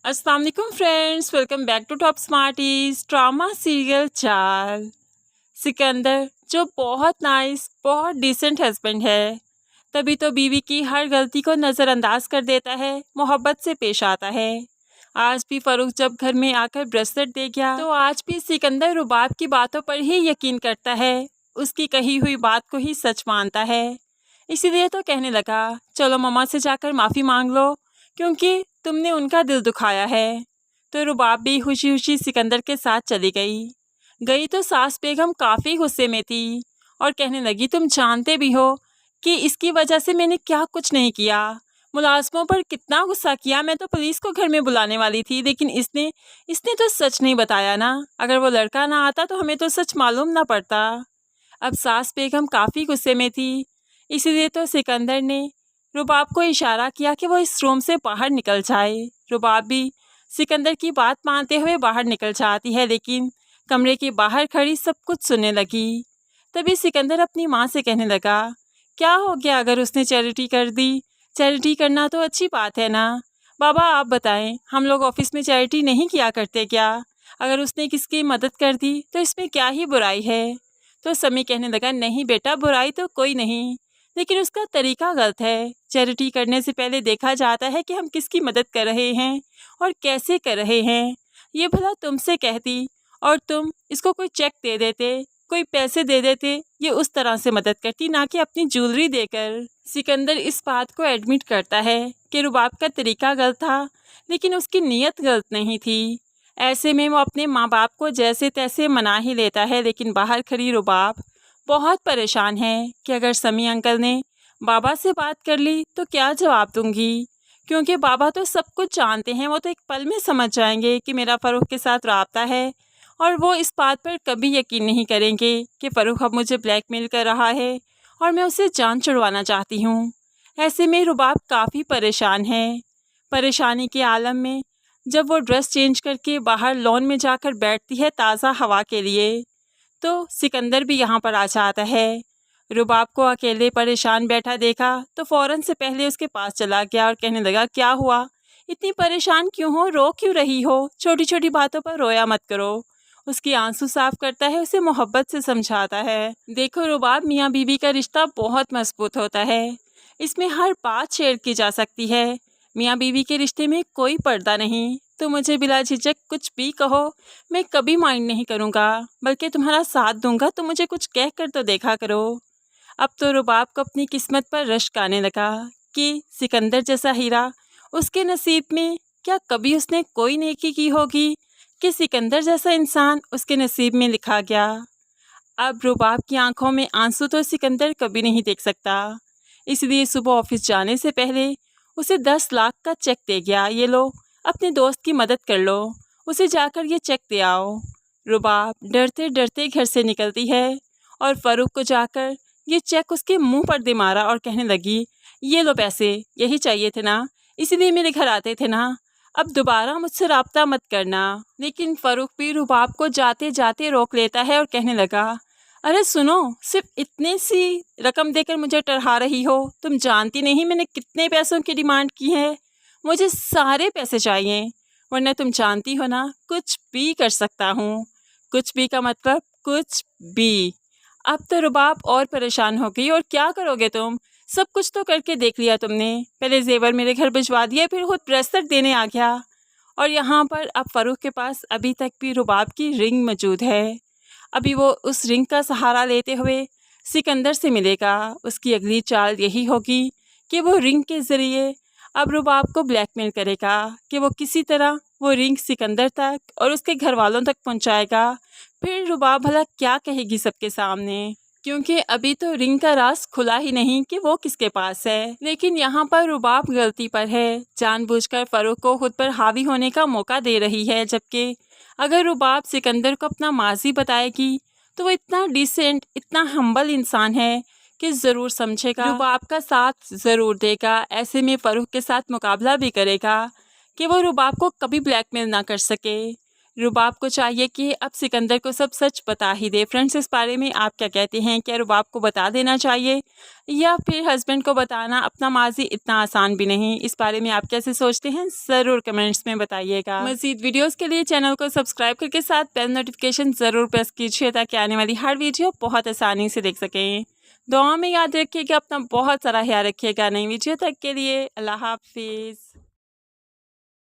अस्सलाम वालेकुम friends, welcome back to top smarties. Drama serial Chaal. Sikandar जो बहुत नाइस, बहुत डिसेंट हस्बैंड है, तभी तो बीवी की हर गलती को नज़रअंदाज कर देता है, मोहब्बत से पेश आता है। आज भी फरूख जब घर में आकर ब्रेसलेट दे गया तो आज भी सिकंदर रुबाब की बातों पर ही यकीन करता है, उसकी कही हुई बात को ही सच मानता है। इसीलिए तो कहने लगा, चलो मम्मा से जाकर माफ़ी मांग लो, क्योंकि तुमने उनका दिल दुखाया है। तो रुबाब भी खुशी खुशी सिकंदर के साथ चली गई तो सास बेगम काफ़ी गुस्से में थी और कहने लगी, तुम जानते भी हो कि इसकी वजह से मैंने क्या कुछ नहीं किया, मुलाजमों पर कितना गुस्सा किया, मैं तो पुलिस को घर में बुलाने वाली थी, लेकिन इसने इसने तो सच नहीं बताया ना। अगर वो लड़का ना आता तो हमें तो सच मालूम ना पड़ता। अब सास बेगम काफ़ी गुस्से में थी, इसीलिए तो सिकंदर ने रुबाब को इशारा किया कि वो इस रूम से बाहर निकल जाए। रुबाब भी सिकंदर की बात मानते हुए बाहर निकल जाती है, लेकिन कमरे के बाहर खड़ी सब कुछ सुनने लगी। तभी सिकंदर अपनी माँ से कहने लगा, क्या हो गया अगर उसने चैरिटी कर दी? चैरिटी करना तो अच्छी बात है ना। बाबा आप बताएं, हम लोग ऑफिस में चैरिटी नहीं किया करते क्या? अगर उसने किसकी मदद कर दी तो इसमें क्या ही बुराई है? तो समी कहने लगा, नहीं बेटा, बुराई तो कोई नहीं, लेकिन उसका तरीका गलत है। चैरिटी करने से पहले देखा जाता है कि हम किसकी मदद कर रहे हैं और कैसे कर रहे हैं। ये भला तुमसे कहती और तुम इसको कोई चेक दे देते, कोई पैसे दे देते, ये उस तरह से मदद करती, ना कि अपनी ज्वेलरी देकर। सिकंदर इस बात को एडमिट करता है कि रुबाब का तरीका गलत था, लेकिन उसकी नीयत गलत नहीं थी। ऐसे में वो अपने माँ बाप को जैसे तैसे मना ही लेता है, लेकिन बाहर खड़ी रुबाब बहुत परेशान है कि अगर समी अंकल ने बाबा से बात कर ली तो क्या जवाब दूंगी, क्योंकि बाबा तो सब कुछ जानते हैं, वो तो एक पल में समझ जाएंगे कि मेरा फ़रूख के साथ राब्ता है, और वो इस बात पर कभी यकीन नहीं करेंगे कि फ़रूख अब मुझे ब्लैकमेल कर रहा है और मैं उसे जान छुड़वाना चाहती हूँ। ऐसे में रुबाब काफ़ी परेशान है। परेशानी के आलम में जब वो ड्रेस चेंज करके बाहर लॉन में जाकर बैठती है ताज़ा हवा के लिए, तो सिकंदर भी यहाँ पर आ जाता है। रुबाब को अकेले परेशान बैठा देखा तो फ़ौरन से पहले उसके पास चला गया और कहने लगा, क्या हुआ, इतनी परेशान क्यों हो, रो क्यों रही हो? छोटी छोटी बातों पर रोया मत करो। उसकी आंसू साफ करता है, उसे मोहब्बत से समझाता है। देखो रुबाब, मियाँ बीवी का रिश्ता बहुत मजबूत होता है, इसमें हर बात शेयर की जा सकती है। मियाँ बीवी के रिश्ते में कोई पर्दा नहीं, तो मुझे बिला झिझक कुछ भी कहो, मैं कभी माइंड नहीं करूँगा, बल्कि तुम्हारा साथ दूंगा, तो मुझे कुछ कह कर तो देखा करो। अब तो रुबाब को अपनी किस्मत पर रश्क आने लगा कि सिकंदर जैसा हीरा उसके नसीब में, क्या कभी उसने कोई नेकी की होगी कि सिकंदर जैसा इंसान उसके नसीब में लिखा गया। अब रुबाब की आंखों में आंसू तो सिकंदर कभी नहीं देख सकता, इसलिए सुबह ऑफिस जाने से पहले उसे 10 लाख का चेक दे गया, ये लो, अपने दोस्त की मदद कर लो, उसे जाकर ये चेक दे आओ। रुबाब डरते डरते घर से निकलती है और फ़रूख को जाकर ये चेक उसके मुंह पर दे मारा और कहने लगी, ये लो पैसे, यही चाहिए थे ना, इसीलिए मेरे घर आते थे ना, अब दोबारा मुझसे राब्ता मत करना। लेकिन फ़रूख भी रुबाब को जाते जाते रोक लेता है और कहने लगा, अरे सुनो, सिर्फ इतनी सी रकम देकर मुझे टरहा रही हो? तुम जानती नहीं मैंने कितने पैसों की डिमांड की है, मुझे सारे पैसे चाहिए, वरना तुम जानती हो ना, कुछ भी कर सकता हूँ। कुछ भी का मतलब कुछ भी। अब तो रुबाब और परेशान हो गई, और क्या करोगे तुम? सब कुछ तो करके देख लिया तुमने, पहले जेवर मेरे घर भिजवा दिया, फिर खुद ब्रेसलेट देने आ गया, और यहाँ पर अब फ़रूख के पास अभी तक भी रुबाब की रिंग मौजूद है। अभी वो उस रिंग का सहारा लेते हुए सिकंदर से मिलेगा। उसकी अगली चाल यही होगी कि वो रिंग के ज़रिए अब रुबाब को ब्लैकमेल करेगा कि वो किसी तरह वो रिंग सिकंदर तक और उसके घर वालों तक पहुंचाएगा। फिर रुबाब भला क्या कहेगी सबके सामने, क्योंकि अभी तो रिंग का राज खुला ही नहीं कि वो किसके पास है। लेकिन यहाँ पर रुबाब गलती पर है, जानबूझकर फ़रूख को खुद पर हावी होने का मौका दे रही है, जबकि अगर रुबाब सिकंदर को अपना माजी बताएगी तो वो इतना डिसेंट, इतना हम्बल इंसान है कि ज़रूर समझेगा, रुबाब का साथ ज़रूर देगा। ऐसे में फ़रूख के साथ मुकाबला भी करेगा कि वो रुबाब को कभी ब्लैकमेल ना कर सके। रुबाब को चाहिए कि अब सिकंदर को सब सच बता ही दे। फ्रेंड्स, इस बारे में आप क्या कहते हैं? क्या रुबाब को बता देना चाहिए या फिर हस्बैंड को बताना अपना माजी इतना आसान भी नहीं? इस बारे में आप कैसे सोचते हैं? ज़रूर कमेंट्स में बताइएगा। मज़ीद वीडियोस के लिए चैनल को सब्सक्राइब करके साथ बेल नोटिफिकेशन ज़रूर प्रेस कीजिए ताकि आने वाली हर वीडियो बहुत आसानी से देख सकें। दुआ में याद रखिएगा, अपना बहुत सारा ख्याल रखिएगा। नई वीडियो तक के लिए अल्लाह हाफिज़।